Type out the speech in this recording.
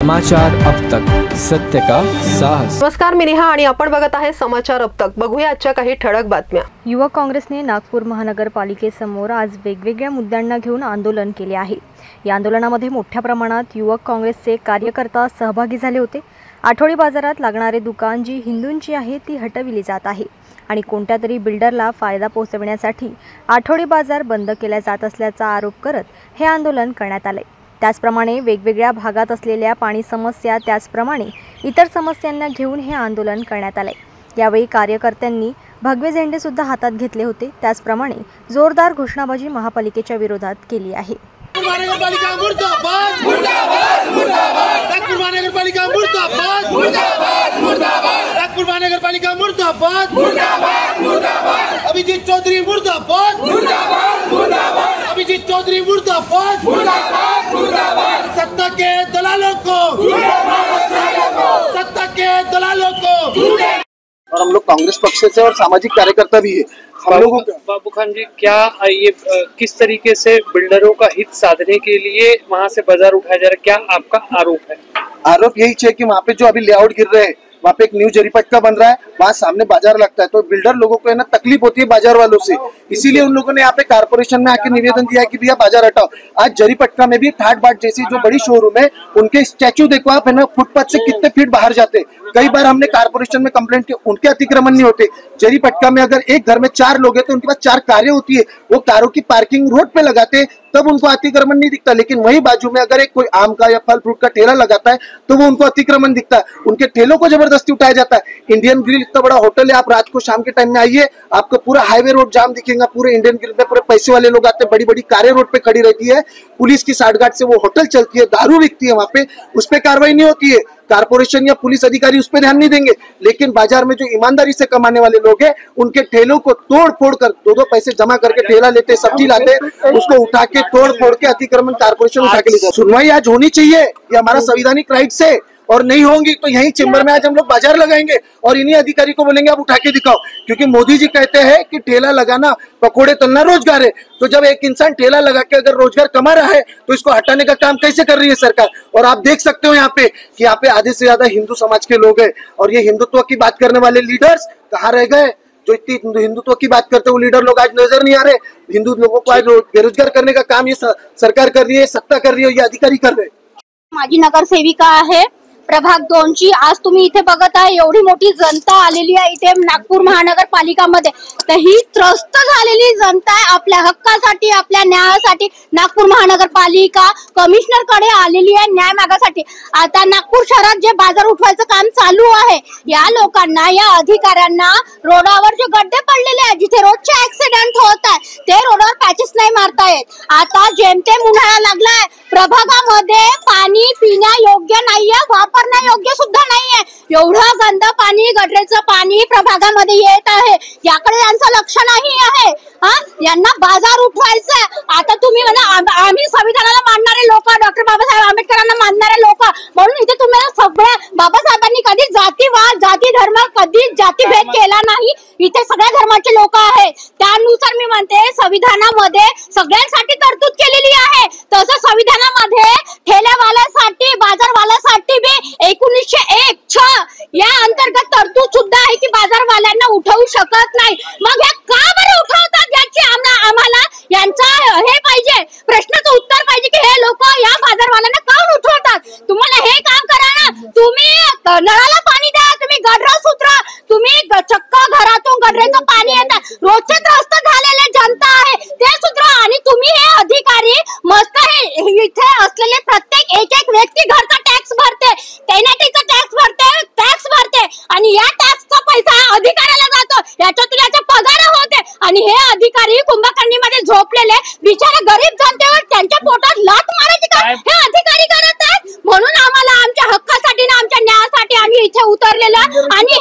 समाचार अब तक, सत्य का साहस। नमस्कार, मी नेहा आणि आपण बघत आहे समाचार अब तक। बघूया आजच्या काही ठळक बातम्या। युवक काँग्रेसने नागपूर महानगरपालिकेसमोर आज वेगवेगळ्या मुद्द्यांना घेऊन आंदोलन केले आहे। या आंदोलनामध्ये मोठ्या प्रमाणात युवक काँग्रेसचे कार्यकर्ता सहभागी झाले होते। आठवडी बाजारात लागणारे दुकान जी हिंदूंची आहे ती हटविली जात आहे आणि कोणत्या तरी बिल्डरला फायदा पोहोचवण्यासाठी आठवडी बाजार बंद केला जात असल्याचा आरोप करत हे आंदोलन करण्यात आले। त्याचप्रमाणे वेगवेगळ्या भागात असलेल्या पाणी समस्या त्याचप्रमाणे इतर समस्यांना घेऊन हे आंदोलन करण्यात आले। यावेळी कार्यकर्त्यांनी भगवे झेंडे सुद्धा हातात घेतले होते। त्याचप्रमाणे जोरदार घोषणाबाजी महापालिकेच्या विरोधात केली आहे। महानगरपालिका मुर्दाबाद मुर्दाबाद मुर्दाबाद नागपूर महानगरपालिका मुर्दाबाद मुर्दाबाद मुर्दाबाद नागपूर महानगरपालिका मुर्दाबाद मुर्दाबाद मुर्दाबाद अभिजीत चौधरी मुर्दाबाद मुर्दाबाद मुर्दाबाद अभिजीत चौधरी मुर्दाबाद मुर्दाबाद मुर्दाबाद सत्ता के दलालों को सत्ता के दलालों को। और हम लोग कांग्रेस पक्ष से और सामाजिक कार्यकर्ता भी है। हम लोगों बाबू खान जी, क्या ये किस तरीके से बिल्डरों का हित साधने के लिए वहाँ से बाजार उठाया जा रहा है, क्या आपका आरोप है? आरोप यही है कि वहाँ पे जो अभी लेआउट गिर रहे हैं वहाँ पे एक न्यू जरीपटका बन रहा है, वहाँ सामने बाजार लगता है, तो बिल्डर लोगों को है ना तकलीफ होती है बाजार वालों से। इसीलिए उन लोगों ने यहाँ पे कारपोरेशन में आके निवेदन दिया है कि भैया बाजार हटाओ। आज जरीपटका में भी ठाट बाट जैसी जो बड़ी शोरूम है उनके स्टैचू देखो आप, है ना, फुटपाथ से कितने फीट बाहर जाते। कई बार हमने कारपोरेशन में कंप्लेंट की, उनके अतिक्रमण नहीं होते। जरीपटका में अगर एक घर में 4 लोग हैं तो उनके पास 4 कारें होती है, वो कारों की पार्किंग रोड पे लगाते तब उनको अतिक्रमण नहीं दिखता। लेकिन वही बाजू में अगर एक कोई आम का या फल फ्रूट का ठेला लगाता है तो वो उनको अतिक्रमण दिखता है, उनके ठेलों को जबरदस्ती उठाया जाता है। इंडियन ग्रिल इतना बड़ा होटल है, आप रात को शाम के टाइम में आइए, आपको पूरा हाईवे रोड जाम दिखेगा। पूरे इंडियन ग्रिल में पूरे पैसे वाले लोग आते हैं, बड़ी बड़ी कारें रोड पे खड़ी रहती है, पुलिस की साठगांठ से वो होटल चलती है, दारू बिकती है वहां पे, उस पर कार्रवाई नहीं होती है। कारपोरेशन या पुलिस अधिकारी उस पर ध्यान नहीं देंगे। लेकिन बाजार में जो ईमानदारी से कमाने वाले लोग हैं उनके ठेलों को तोड़ फोड़ कर 2-2 पैसे जमा करके ठेला लेते, सब्जी लाते, उसको उठा के तोड़ फोड़ के अतिक्रमण कारपोरेशन उठा के ले जाए। सुनवाई आज होनी चाहिए, ये हमारा संवैधानिक राइट्स है, और नहीं होंगी तो यही चेंबर में आज हम लोग बाजार लगाएंगे और इन्हीं अधिकारी को बोलेंगे आप उठा के दिखाओ। क्योंकि मोदी जी कहते हैं कि ठेला लगाना पकोड़े तलना रोजगार है। तो जब एक इंसान ठेला लगा के अगर रोजगार कमा रहा है तो इसको हटाने का काम कैसे कर रही है सरकार? और आप देख सकते हो यहाँ पे कि यहाँ पे आधे से ज्यादा हिंदू समाज के लोग हैं, और ये हिंदुत्व की बात करने वाले लीडर्स कहाँ रह गए? जो इतनी हिंदुत्व की बात करते हैं वो लीडर लोग आज नजर नहीं आ रहे। हिंदू लोगों को आज बेरोजगार करने का काम ये सरकार कर रही है, सत्ता कर रही है, ये अधिकारी कर रहे हैं। माझी नगरसेविका आहे प्रभाग 2 ची। आज तुम्ही इथे बघत आहे एवढी मोठी जनता आलेली आहे इथे नागपूर महानगरपालिकामध्ये, तर ही त्रस्त झालेली जनता आहे आपल्या हक्कासाठी, आपल्या न्यायासाठी नागपूर महानगरपालिका कमिशनर कडे आलेली आहे न्याय मागासाठी। आता नागपूर शहरात जे बाजार उठवायचं काम चालू आहे, या लोकांना, या अधिकाऱ्यांना रोडावर जे गड्डे पडलेले आहेत जिथे रोजचे ऍक्सिडेंट होत आहे ते रोडवर पॅचेस नाही मारता येत। आता जेमतेम उन्हाळा लागलाय, प्रभागामध्ये पाणी पिण्या योग्य नाहीये, योग्य सुद्धा नाहीये। एवढं गंद पाणी, गटरेचं पाणी प्रभागामध्ये येत आहे, याकडे यांचं लक्ष नाही आहे। यांना बाजार उठवायचा। आता तुम्ही म्हणा आम्ही संविधानाला मानणारे लोक, डॉक्टर बाबासाहेब आंबेडकरांना मानणारे लोक, म्हणून इथे तुम्हाला सगळ्या बाबासाहेबांनी कधी जातीवाद, जाती धर्म, कधी जातीभेद केला नाही। इथे सगळ्या धर्माचे लोक आहेत, त्यानुसार मी म्हणते संविधानामध्ये सगळ्यांसाठी तरतूद केलेली आहे। तसं संविधानामध्ये ठेलेवाल्यासाठी, बाजारवाल्यासाठी बी 1901 या अंतर्गत तरतूद सुद्धा आहे की बाजारवाल्यांना उठवू शकत नाही। मग हे का बरं उठवतात याची आम्हाला यांचा हे पाहिजे, प्रश्नाचं उत्तर पाहिजे की हे लोक या बाजारवाल्यांना का उठवतात? तुम्हाला हे काम करा ना, तुम्ही नळाला पाणी द्या, तुम्ही गटर सुधरा, तुम्ही चक्क घरातून गटरेचं पाणी येतं, रोजचे त्रस्त झालेले जनता आहे ते सुधरा। आणि तुम्ही हे अधिकारी मस्त हे इथे असलेले प्रत्येक एक व्यक्ती घरचा टॅक्स भरते, टेनेटीचा टॅक्स भरते आणि या टॅक्सचा पैसा अधिकाऱ्याला जातो, याच्यातून याचा पगार होते। आणि हे अधिकारी कुंभकर्णीमध्ये झोपलेले बिचारे गरीब जनतेवर त्यांच्या पोटात लाथ मारायची काम हे अधिकारी करत आहेत। म्हणून आम्हाला आमच्या हक्कासाठी ना आमच्या न्यायासाठी आम्ही इथे उतरलेलो आणि